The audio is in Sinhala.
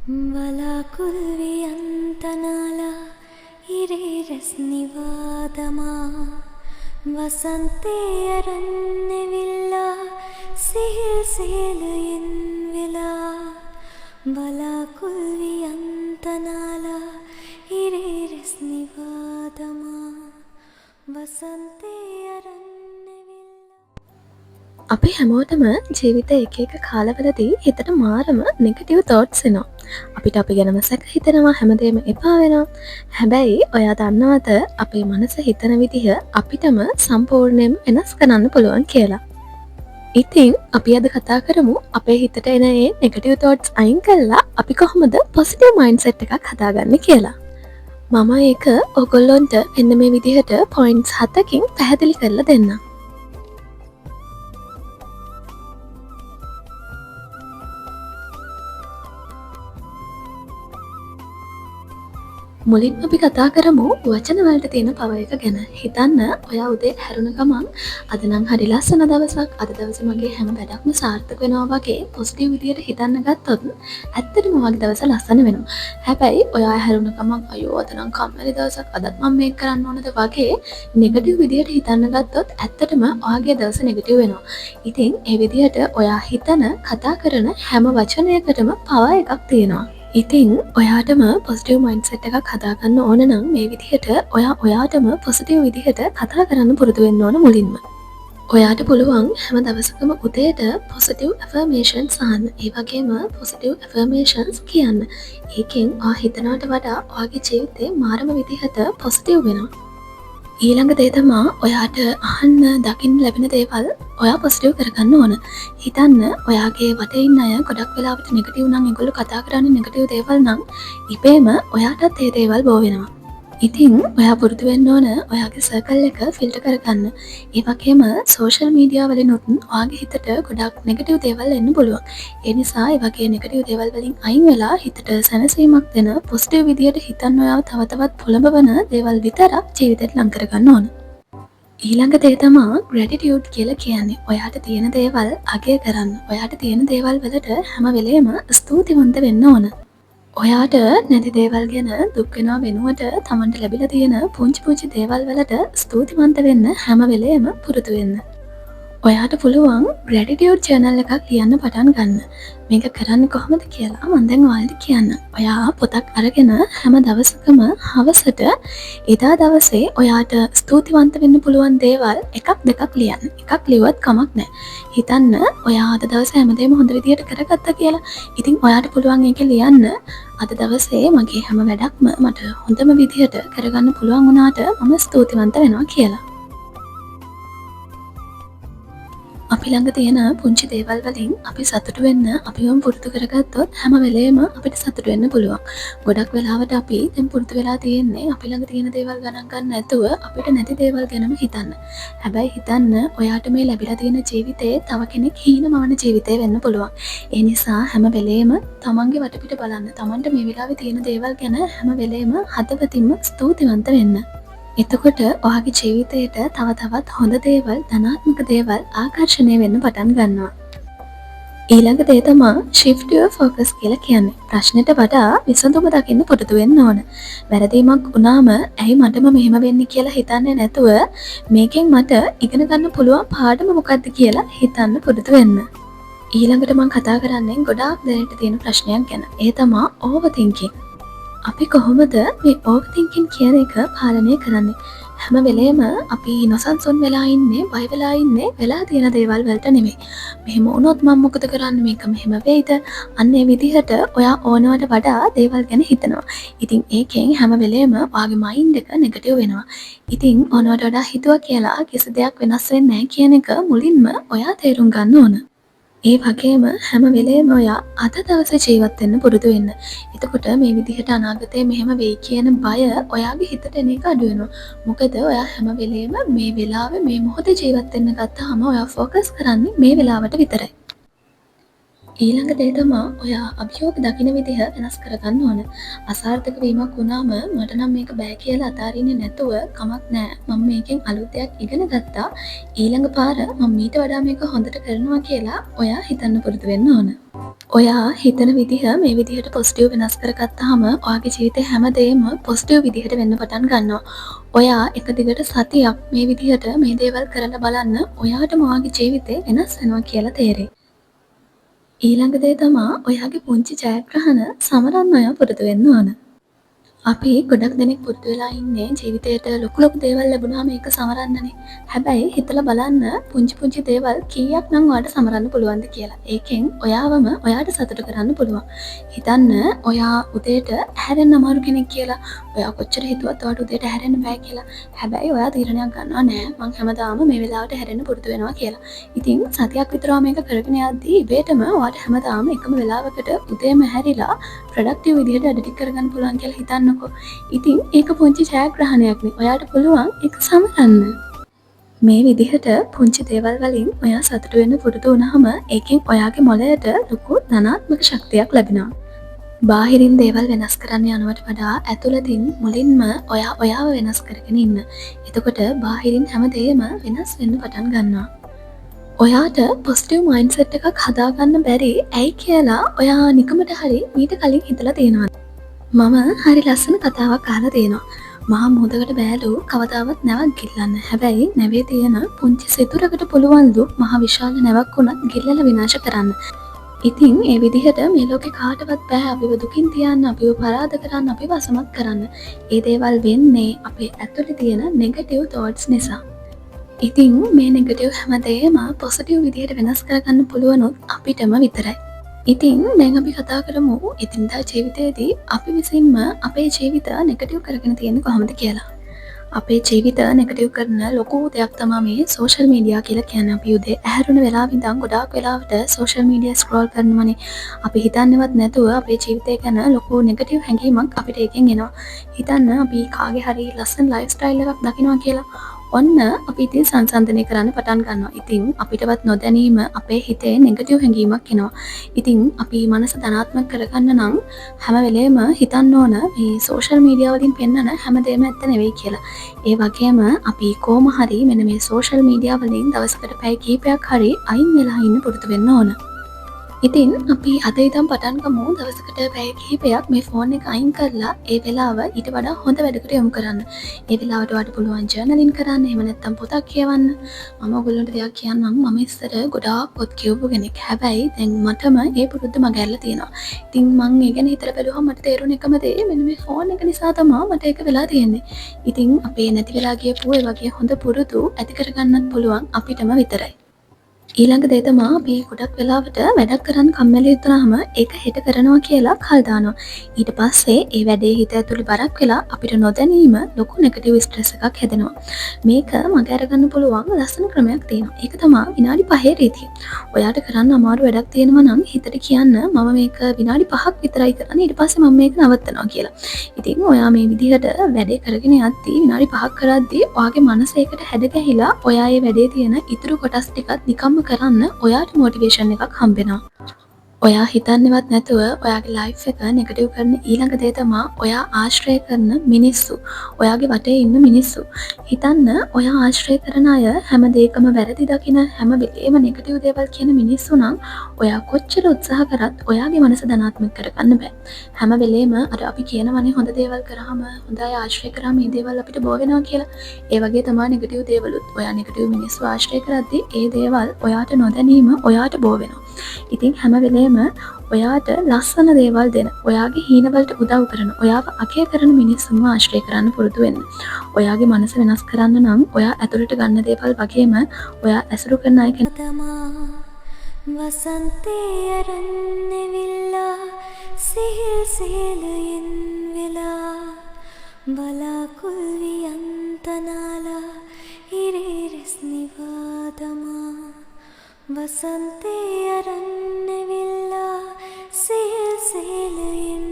වලාකුල්වියන්තනාලා ඉරේරැස්නිවාදමා වසන්තේ අරන්නෙවිල්ලා සිහිල් සියලුයෙන් වෙලා වලාකුල්වියන්තනාලා ඉරේරැස්නිවාදමා වසන්තේ අරන්නෙවිල්ලා. අපි හැමෝටම ජීවිත එක එක කාලවලදී හිතට මාරම නෙගටිව් තෝට්ස් එනවා. අපිට අපි ගැනම සැක හිතෙනවා, හැමදේම එපා වෙනවා. හැබැයි ඔයා දන්නවද අපේ මනස හිතන විදිහ අපිටම සම්පූර්ණයෙන් වෙනස් කරන්න පුළුවන් කියලා. ඉතින් අපි අද කතා කරමු අපේ හිතට එන ඒ නෙගටිව් තෝට්ස් අයින් කරලා අපි කොහොමද පොසිටිව් මයින්ඩ්සෙට් එකක් හදාගන්නේ කියලා. මම ඒක ඔයගොල්ලොන්ට මෙන්න මේ විදිහට පොයින්ට්ස් 7කින් පැහැදිලි කරලා දෙන්නම්. මුලින්ම අපි කතා කරමු වචන වලට තියෙන පවර් එක ගැන. හිතන්න ඔයා උදේ හැරුණ ගමන් අද නම් හරි ලස්සන දවසක්, අද දවසේ මගේ හැම වැඩක්ම සාර්ථක වෙනවා වගේ පොසිටිව් විදියට හිතන්න ගත්තොත් ඇත්තටම ඔයාගේ දවස ලස්සන වෙනවා. හැබැයි ඔයා හැරුණ ගමන් අයියෝ අද නම් කම්මැලි දවසක්, අදත් මම මේක කරන්න ඕනද වගේ නෙගටිව් විදියට හිතන්න ගත්තොත් ඇත්තටම ඔයාගේ දවස නෙගටිව් වෙනවා. ඉතින් ඒ විදියට ඔයා හිතන, කතා කරන හැම වචනයකටම පවර් එකක් තියෙනවා. ඉතින් ඔයාටම පොසිටිව් මයින්ඩ්සෙට් එකක් හදාගන්න ඕන නම් මේ විදිහට ඔයාටම පොසිටිව් විදිහට කතා කරන්න පුරුදු වෙන්න ඕන මුලින්ම. ඔයාට පුළුවන් හැම දවසකම උදේට පොසිටිව් ඇෆර්මේෂන්ස් අහන්න. ඒ වගේම පොසිටිව් ඇෆර්මේෂන්ස් කියන්න. ඒකෙන් ඔයා හිතනවට වඩා ඔයාගේ ජීවිතේ මාරම විදිහට පොසිටිව් වෙනවා. ඊළඟ දේ තමා ඔයාට අහන්න දකින්න ලැබෙන දේවල් ඔයා පොසිටිව් කරගන්න ඕන. හිතන්න ඔයාගේ වටේ ඉන්න අය ගොඩක් වෙලාවට නෙගටිව් නම්, ඒගොල්ලෝ කතා කරන්නේ නෙගටිව් දේවල් නම් ඉබේම ඔයාටත් ඒ දේවල් බෝ වෙනවා. ඉතින් ඔයා පුරුදු වෙන්න ඕන ඔයාගේ සර්කල් එක ෆිල්ටර් කරගන්න. ඒ වගේම සෝෂල් මීඩියා වලිනුත් ඔයාගේ හිතට ගොඩක් නෙගටිව් දේවල් එන්න පුළුවන්. ඒ නිසා ඒ වගේ නෙගටිව් දේවල් වලින් අයින් වෙලා හිතට සැනසීමක් දෙන පොසිටිව් විදියට හිතන්න ඔයාව තව තවත් පොළඹවන දේවල් විතරක් ජීවිතේට ලං කරගන්න ඕන. ඊළඟ දේ තමා ග්‍රැටිටියුඩ් කියලා කියන්නේ. ඔයාට තියෙන දේවල් අගය කරන්න. ඔයාට තියෙන දේවල් වලට හැම වෙලේම ස්තුතිවන්ත වෙන්න ඕන. ඔයාට නැති දේවල් ගැන දුක් වෙනවා වෙනුවට තමන්ට ලැබිලා තියෙන පුංචි පුංචි දේවල් වලට ස්තුතිවන්ත වෙන්න හැම වෙලේම පුරුදු වෙන්න. ඔයාට පුළුවන් ග්‍රැටිටියුඩ් ජර්නල් එකක් ලියන්න පටන් ගන්න. මේක කරන්නේ කොහොමද කියලා මම දැන් ඔයාලට කියන්න. ඔයා පොතක් අරගෙන හැම දවසකම හවසට එදා දවසේ ඔයාට ස්තුතිවන්ත වෙන්න පුළුවන් දේවල් එකක් දෙකක් ලියන්න. එකක් ලිව්වත් කමක් නැහැ. හිතන්න ඔයා අද දවසේ හැමදේම හොඳ විදියට කරගත්තා කියලා. ඉතින් ඔයාට පුළුවන් ඒක ලියන්න අද දවසේ මගේ හැම වැඩක්ම මට හොඳම විදියට කරගන්න පුළුවන් වුණාට මම ස්තුතිවන්ත වෙනවා කියලා. අපි ළඟ තියෙන පුංචි දේවල් වලින් අපි සතුටු වෙන්න අපිවම පුරුදු කරගත්තොත් හැම වෙලේම අපිට සතුටු වෙන්න පුළුවන්. ගොඩක් වෙලාවට අපි දැන් පුරුදු වෙලා තියෙන්නේ අපි ළඟ තියෙන දේවල් ගණන් ගන්න නැතුව අපිට නැති දේවල් ගැනම හිතන්න. හැබැයි හිතන්න ඔයාට මේ ලැබිලා තියෙන ජීවිතේ තව කෙනෙක් හීනමාන ජීවිතේ වෙන්න පුළුවන්. ඒ නිසා හැම වෙලේම තමන්ගේ වටපිට බලන්න. තමන්ට මේ වෙලාවේ තියෙන දේවල් ගැන හැම වෙලේම හදවතින්ම ස්තුතිවන්ත වෙන්න. එතකොට ඔයාගේ ජීවිතයට තව තවත් හොඳ දේවල්, ධනාත්මක දේවල් ආකර්ෂණය වෙන්න පටන් ගන්නවා. ඊළඟ දේ තමා shift your focus කියලා කියන්නේ. ප්‍රශ්නෙට වඩා විසඳුම දකින්න පුරුදු වෙන්න ඕන. වැරදීමක් වුණාම ඇයි මටම මෙහෙම වෙන්නේ කියලා හිතන්නේ නැතුව මේකෙන් මට ඉගෙන ගන්න පුළුවන් පාඩම මොකක්ද කියලා හිතන්න පුරුදු වෙන්න. ඊළඟට මම කතා කරන්නේ ගොඩාක් දැනට තියෙන ප්‍රශ්නයක් ගැන. ඒ තමා overthinking. අපි කොහොමද මේ ඕවර්තින්කින් කියන එක පාලනය කරන්නේ? හැම වෙලේම අපි නොසන්සුන් වෙලා ඉන්නේ, බය වෙලා ඉන්නේ වෙලා තියෙන දේවල් වලට නෙමෙයි. මෙහෙම වුණොත් මම මොකද කරන්නේ? මේක මෙහෙම වෙයිද? අන්න ඒ විදිහට ඔයා ඕනවට වඩා දේවල් ගැන හිතනවා. ඉතින් ඒකෙන් හැම වෙලේම ඔයාගේ මයින්ඩ් එක නෙගටිව් වෙනවා. ඉතින් ඕනවට වඩා හිතුවා කියලා කිසි දෙයක් වෙනස් වෙන්නේ නැහැ කියන එක මුලින්ම ඔයා තේරුම් ගන්න ඕන. ඒ වගේම හැම වෙලේම ඔයා අද දවසේ ජීවත් වෙන්න පුරුදු වෙන්න. එතකොට මේ විදිහට අනාගතේ මෙහෙම වෙයි කියන බය ඔයාගේ හිතට එන එක අඩු වෙනවා. මොකද ඔයා හැම වෙලේම මේ වෙලාවේ මේ මොහොතේ ජීවත් වෙන්න ගත්තාම ඔයා ફોකස් කරන්නේ මේ වෙලාවට විතරයි. ඊළඟ දේ තමා ඔයා අභියෝග දකින විදිහ වෙනස් කරගන්න ඕන. අසාර්ථක වීමක් වුණාම මට නම් මේක බෑ කියලා අතාරින්නේ නැතුව කමක් නෑ. මම මේකෙන් අලුත් දෙයක් ඉගෙන ගත්තා. ඊළඟ පාර මම ඊට වඩා මේක හොඳට කරනවා කියලා ඔයා හිතන්න පුරුදු වෙන්න ඕන. ඔයා හිතන විදිහ මේ විදිහට පොසිටිව් වෙනස් කරගත්තාම ඔයාගේ ජීවිතේ හැමදේම පොසිටිව් විදිහට වෙන්න පටන් ගන්නවා. ඔයා එක දිගට සතියක් මේ විදිහට මේ දේවල් කරලා බලන්න ඔයාටම ඔයාගේ ජීවිතේ වෙනස් වෙනවා කියලා තේරෙයි. ඊළඟ දේ තමා ඔයාගේ පුංචි ජයග්‍රහණ සමරන්න ඔයා පුරුදු වෙන්න ඕන. අපි ගොඩක් දෙනෙක් පුරුදු වෙලා ඉන්නේ ජීවිතේට ලොකු දේවල් ලැබුණාම ඒක සමරන්නනේ. හැබැයි හිතලා බලන්න පුංචි දේවල් කීයක් නම් ඔයාට සමරන්න පුළුවන්ද කියලා. ඒකෙන් ඔයාවම ඔයාට සතුටු කරන්න පුළුවන්. හිතන්න ඔයා උදේට ඇහැරෙන්න අමාරු කෙනෙක් කියලා. ඔයා කොච්චර හිතුවත් ඔයාට උදේට ඇහැරෙන්න බෑ කියලා. හැබැයි ඔයා තීරණයක් ගන්නවා නෑ මං හැමදාම මේ වෙලාවට හැරෙන්න පුරුදු වෙනවා කියලා. ඉතින් සතියක් විතර මේක කරගෙන යද්දී ඉබේටම ඔයාට හැමදාම එකම වෙලාවකට උදේම හැරිලා ප්‍රොඩක්ටිව් විදිහට වැඩ ටික කරගන්න පුළුවන් කියලා හිතන්නකෝ. ඉතින් ඒක පුංචි ජයග්‍රහණයක්නේ. ඔයාට පුළුවන් ඒක සමරන්න. මේ විදිහට පුංචි දේවල් වලින් ඔයා සතුටු වෙන්න පුරුදු වුණාම ඒකෙන් ඔයාගේ මොළයට ලොකු ධනාත්මක ශක්තියක් ලැබෙනවා. බාහිරින් දේවල් වෙනස් කරන්න යනවට වඩා ඇතුළතින් මුලින්ම ඔයා ඔයාව වෙනස් කරගෙන ඉන්න. එතකොට බාහිරින් හැමදේම වෙනස් වෙන්න පටන් ගන්නවා. ඔයාට පොසිටිව් මයින්ඩ්සෙට් එකක් හදාගන්න බැරි ඇයි කියලා ඔයා නිකමට හරි මීට කලින් හිතලා තියෙනවා. මම හරි ලස්සන කතාවක් අහලා තියෙනවා. මහා මුහුදකට බෑලු කවදාවත් නැවක් ගිල්ලන්න. හැබැයි නැවේ තියෙන පුංචි සිතුරකට පුළුවන්ලු මහා විශාල නැවක් වුණත් ගිල්ලලා විනාශ කරන්න. ඉතින් ඒ විදිහට මේ ලෝකේ කාටවත් බෑ අපිව දුකින් තියන්න, අපිව පරාද කරන්න, අපිව අසමත් කරන්න. ඒ දේවල් වෙන්නේ අපේ ඇතුලේ තියෙන නෙගටිව් thoughts නිසා. ඉතින් මේ නෙගටිව් හැමදේම පොසිටිව් විදිහට වෙනස් කරගන්න පුළුවනොත් අපිටම විතරයි. ඉතින් දැන් අපි කතා කරමු එදිනදා ජීවිතයේදී අපි විසින්ම අපේ ජීවිත නෙගටිව් කරගෙන තියෙන්නේ කොහොමද කියලා. අපේ ජීවිත නෙගටිව් කරන ලොකු දෙයක් තමයි මේ සෝෂල් මීඩියා කියලා කියන්නේ. අපි උදේ ඇහැරුණ වෙලාව ඉඳන් ගොඩාක් වෙලාවට සෝෂල් මීඩියා ස්ක්‍රෝල් කරනවනේ. අපි හිතන්නේවත් නැතුව අපේ ජීවිතය ගැන ලොකු නෙගටිව් හැඟීමක් අපිට එකෙන් එනවා. හිතන්න අපි කාගේ හරි ලස්සන ලයිෆ් ස්ටයිල් එකක් දකිනවා කියලා. ඔන්න අපි ඉතින් සංසන්දනය කරන්න පටන් ගන්නවා. ඉතින් අපිටවත් නොදැනීම අපේ හිතේ නෙගටිව් හැඟීමක් එනවා. ඉතින් අපි මනස ධනාත්මක කරගන්න නම් හැම වෙලේම හිතන්න ඕන මේ සෝෂල් මීඩියා වලින් පෙන්වන හැමදේම ඇත්ත නෙවෙයි කියලා. ඒ වගේම අපි කොහොම හරි මෙන්න මේ සෝෂල් මීඩියා වලින් දවසකට පැය කිහිපයක් හරි අයින් වෙලා ඉන්න පුරුදු වෙන්න ඕන. ඉතින් අපි අද ඉදන් පටන් ගමු දවසකට පැය කිහිපයක් මේ ෆෝන් එක අයින් කරලා ඒ වෙලාව ඊට වඩා හොඳ වැඩකට යොමු කරන්න. ඒ වෙලාවට ඔයාලට පුළුවන් ජර්නලින් කරන්න, එහෙම නැත්නම් පොතක් කියවන්න. මම ඔයගොල්ලන්ට දෙයක් කියන්නම්. මම ඉස්සර ගොඩාක් පොත් කියවපු කෙනෙක්. හැබැයි දැන් මටම ඒ පුරුද්ද මගහැරලා තියෙනවා. ඉතින් මම ඒ ගැන හිතලා බැලුවම මට තේරුණ එකම දේ මෙන්න මේ ෆෝන් එක නිසා තමයි මට ඒක වෙලා තියෙන්නේ. ඉතින් අපේ නැති වෙලා ගියපු ඒ වගේ හොඳ පුරුදු ඇති කරගන්නත් පුළුවන් අපිටම විතරයි. ඊළඟ දේ තමයි අපි ගොඩක් වෙලාවට වැඩක් කරන්න කම්මැලි වුණාම ඒක හෙට කරනවා කියලා කල් දානවා. ඊට පස්සේ ඒ වැඩේ හිත ඇතුලේ බරක් වෙලා අපිට නොදැනීම ලොකු නෙගටිව් ස්ට්‍රෙස් එකක් හැදෙනවා. මේක මග අරගන්න පුළුවන් ලස්සන ක්‍රමයක් තියෙනවා. ඒක තමයි විනාඩි 5 රීතිය. ඔයාට කරන්න අමාරු වැඩක් තියෙනවා නම් හිතට කියන්න මම මේක විනාඩි 5ක් විතරයි කරන්නේ. ඊට පස්සේ මම මේක නවත්තනවා කියලා. ඉතින් ඔයා මේ විදිහට වැඩේ කරගෙන යද්දී විනාඩි 5ක් කරද්දී ඔයාගේ මනස ඒකට හැඩ ගැහිලා ඔයා ඒ වැඩේ තියෙන ඉතුරු කොටස් ටිකත් නිකම්ම කරන්න ඔයාට මොටිවේෂන් එකක් හම්බෙනවා. ඔයා හිතන්නේවත් නැතුව ඔයාගේ ලයිෆ් එක නෙගටිව් කරන ඊළඟ දේ තමයි ඔයා ආශ්‍රය කරන මිනිස්සු. ඔයාගේ වටේ ඉන්න මිනිස්සු. හිතන්න ඔයා ආශ්‍රය කරන අය හැම දෙයකම වැරදි දකින හැම වෙලේම නෙගටිව් දේවල් කියන මිනිස්සු නම් ඔයා කොච්චර උත්සාහ කරත් ඔයාගේ මනස ධනාත්මක කරගන්න බෑ. හැම වෙලේම අර අපි කියනවනේ හොඳ දේවල් කරාම හොඳ අය ආශ්‍රය කරාම මේ දේවල් අපිට බෝ වෙනවා කියලා. ඒ වගේ තමයි නෙගටිව් දේවලුත්. ඔයා නෙගටිව් මිනිස්සු ආශ්‍රය කරද්දී ඒ දේවල් ඔයාට නොදැනීම ඔයාට බෝ වෙනවා. ඉතින් හැම වෙලේම ඔයාට ලස්සන දේවල් දෙන, ඔයාගේ හීනවලට උදව් කරන, ඔයාව අගය කරන මිනිස්සුන්ව ආශ්‍රය කරන්න පුරුදු වෙන්න. ඔයාගේ මනස වෙනස් කරන්න නම් ඔයා ඇතුළට ගන්න දේවල් වගේම ඔයා ඇසුරු කරන අය ගැන තමා වසන්තේ අරන්නවිල්ලා සිහිල් සියලයෙන් වෙලා බලාකුල් වියන්තනාලා ඉරේරෙස් නිවාදමා වසන්තේ අරන්නවිල්ලා සිහිල් සියලයෙන්